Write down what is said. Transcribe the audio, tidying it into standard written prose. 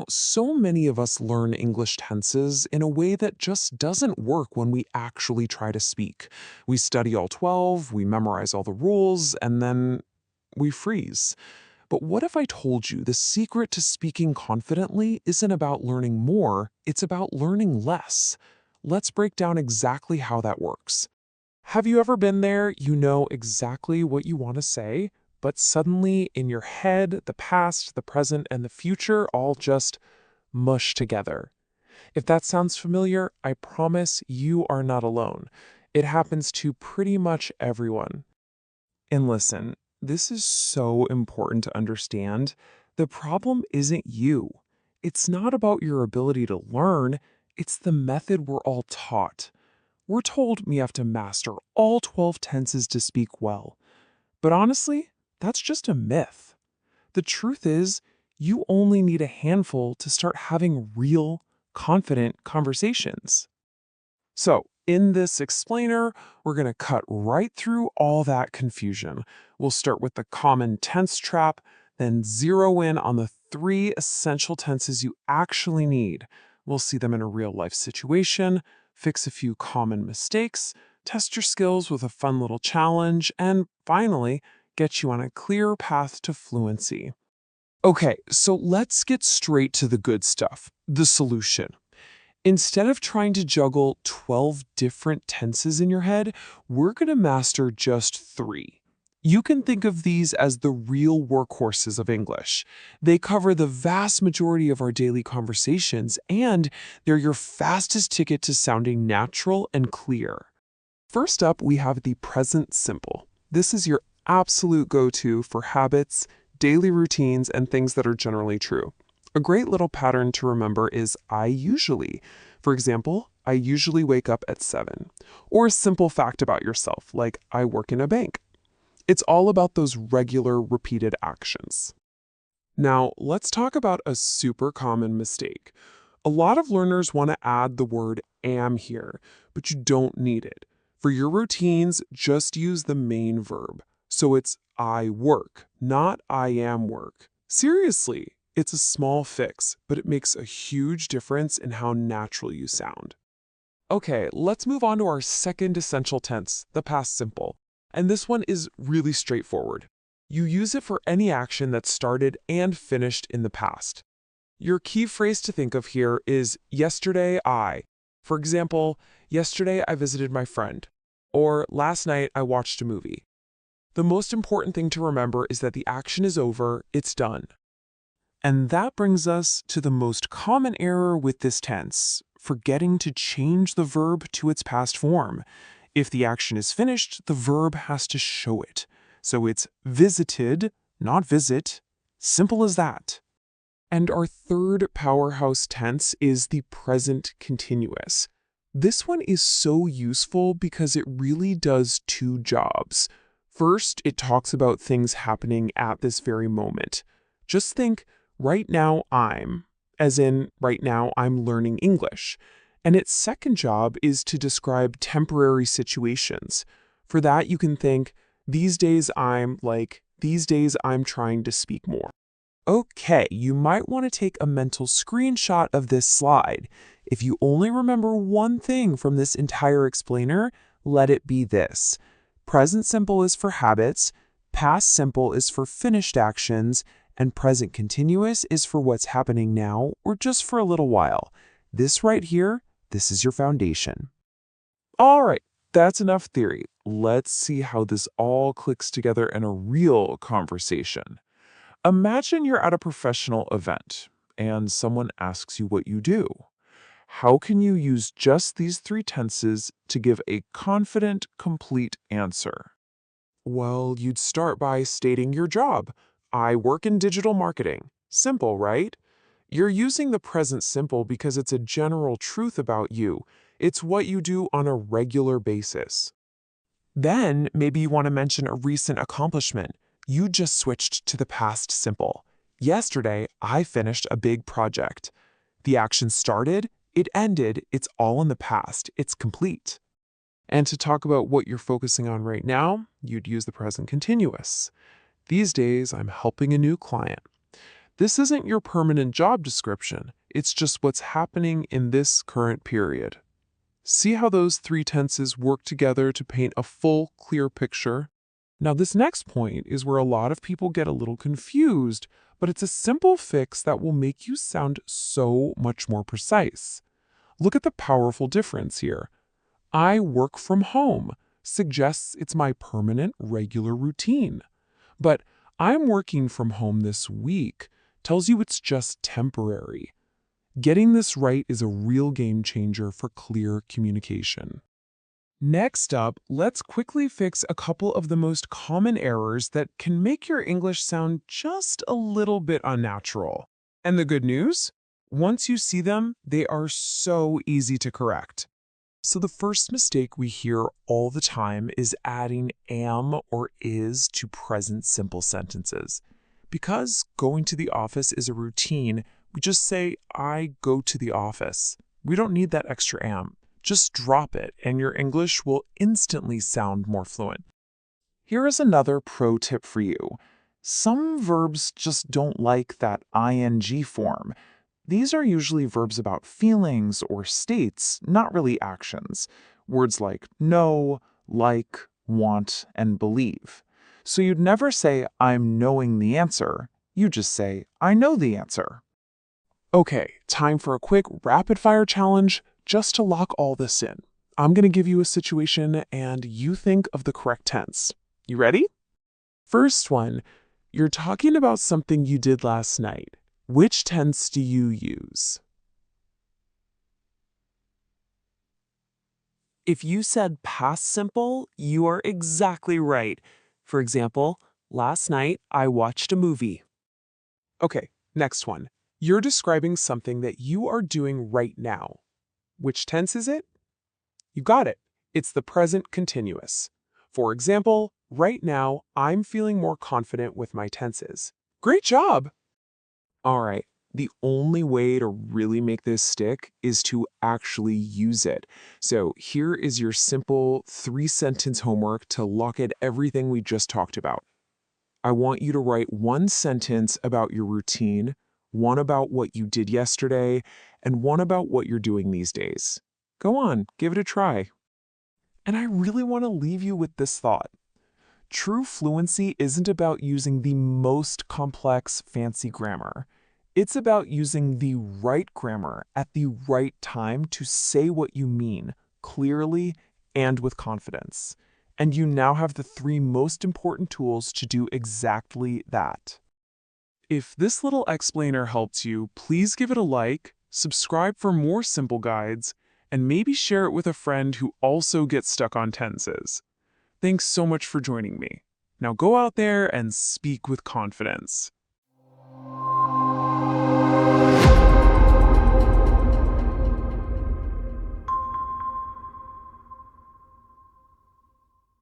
So many of us learn English tenses in a way that just doesn't work when we actually try to speak. We study all 12, we memorize all the rules, and then we freeze. But what if I told you the secret to speaking confidently isn't about learning more, it's about learning less? Let's break down exactly how that works. Have you ever been there? You know exactly what you want to say, but suddenly in your head, the past, the present, and the future all just mush together. If that sounds familiar, I promise you are not alone. It happens to pretty much everyone. And listen, this is so important to understand. The problem isn't you. It's not about your ability to learn, it's the method we're all taught. We're told we have to master all 12 tenses to speak well. But honestly, that's just a myth. The truth is, you only need a handful to start having real, confident conversations. So, in this explainer, we're going to cut right through all that confusion. We'll start with the common tense trap, then zero in on the 3 essential tenses you actually need. We'll see them in a real-life situation, fix a few common mistakes, test your skills with a fun little challenge, and finally, get you on a clear path to fluency. Okay, so let's get straight to the good stuff, the solution. Instead of trying to juggle 12 different tenses in your head, we're going to master just 3. You can think of these as the real workhorses of English. They cover the vast majority of our daily conversations, and they're your fastest ticket to sounding natural and clear. First up, we have the present simple. This is your absolute go-to for habits, daily routines, and things that are generally true. A great little pattern to remember is I usually. For example, I usually wake up at 7. Or a simple fact about yourself, like I work in a bank. It's all about those regular, repeated actions. Now, let's talk about a super common mistake. A lot of learners want to add the word am here, but you don't need it. For your routines, just use the main verb. So it's I work, not I am work. Seriously, it's a small fix, but it makes a huge difference in how natural you sound. Okay, let's move on to our second essential tense, the past simple. And this one is really straightforward. You use it for any action that started and finished in the past. Your key phrase to think of here is yesterday I. For example, yesterday I visited my friend, or last night I watched a movie. The most important thing to remember is that the action is over, it's done. And that brings us to the most common error with this tense, forgetting to change the verb to its past form. If the action is finished, the verb has to show it. So it's visited, not visit. Simple as that. And our third powerhouse tense is the present continuous. This one is so useful because it really does 2 jobs. First, it talks about things happening at this very moment. Just think, right now I'm, as in right now I'm learning English. And its second job is to describe temporary situations. For that, you can think, these days I'm like, these days I'm trying to speak more. Okay, you might want to take a mental screenshot of this slide. If you only remember one thing from this entire explainer, let it be this. Present simple is for habits, past simple is for finished actions, and present continuous is for what's happening now or just for a little while. This right here, this is your foundation. All right, that's enough theory. Let's see how this all clicks together in a real conversation. Imagine you're at a professional event and someone asks you what you do. How can you use just these 3 tenses to give a confident, complete answer? Well, you'd start by stating your job. I work in digital marketing. Simple, right? You're using the present simple because it's a general truth about you. It's what you do on a regular basis. Then, maybe you want to mention a recent accomplishment. You just switched to the past simple. Yesterday, I finished a big project. The action started, it ended, it's all in the past, it's complete. And to talk about what you're focusing on right now, you'd use the present continuous. These days, I'm helping a new client. This isn't your permanent job description. It's just what's happening in this current period. See how those three tenses work together to paint a full, clear picture? Now, this next point is where a lot of people get a little confused, but it's a simple fix that will make you sound so much more precise. Look at the powerful difference here. I work from home suggests it's my permanent, regular routine. But I'm working from home this week tells you it's just temporary. Getting this right is a real game changer for clear communication. Next up, let's quickly fix a couple of the most common errors that can make your English sound just a little bit unnatural. And the good news? Once you see them, they are so easy to correct. So the first mistake we hear all the time is adding am or is to present simple sentences. Because going to the office is a routine, we just say, I go to the office. We don't need that extra am. Just drop it, and your English will instantly sound more fluent. Here is another pro tip for you. Some verbs just don't like that ing form. These are usually verbs about feelings or states, not really actions. Words like know, like, want, and believe. So you'd never say, I'm knowing the answer. You just say, I know the answer. Okay, time for a quick rapid-fire challenge just to lock all this in. I'm going to give you a situation and you think of the correct tense. You ready? First one, you're talking about something you did last night. Which tense do you use? If you said past simple, you are exactly right. For example, last night I watched a movie. Okay, next one. You're describing something that you are doing right now. Which tense is it? You got it. It's the present continuous. For example, right now, I'm feeling more confident with my tenses. Great job! All right, the only way to really make this stick is to actually use it. So here is your simple 3-sentence homework to lock in everything we just talked about. I want you to write one sentence about your routine, one about what you did yesterday, and one about what you're doing these days. Go on, give it a try. And I really want to leave you with this thought. True fluency isn't about using the most complex, fancy grammar. It's about using the right grammar at the right time to say what you mean, clearly and with confidence. And you now have the 3 most important tools to do exactly that. If this little explainer helped you, please give it a like, subscribe for more simple guides, and maybe share it with a friend who also gets stuck on tenses. Thanks so much for joining me. Now go out there and speak with confidence.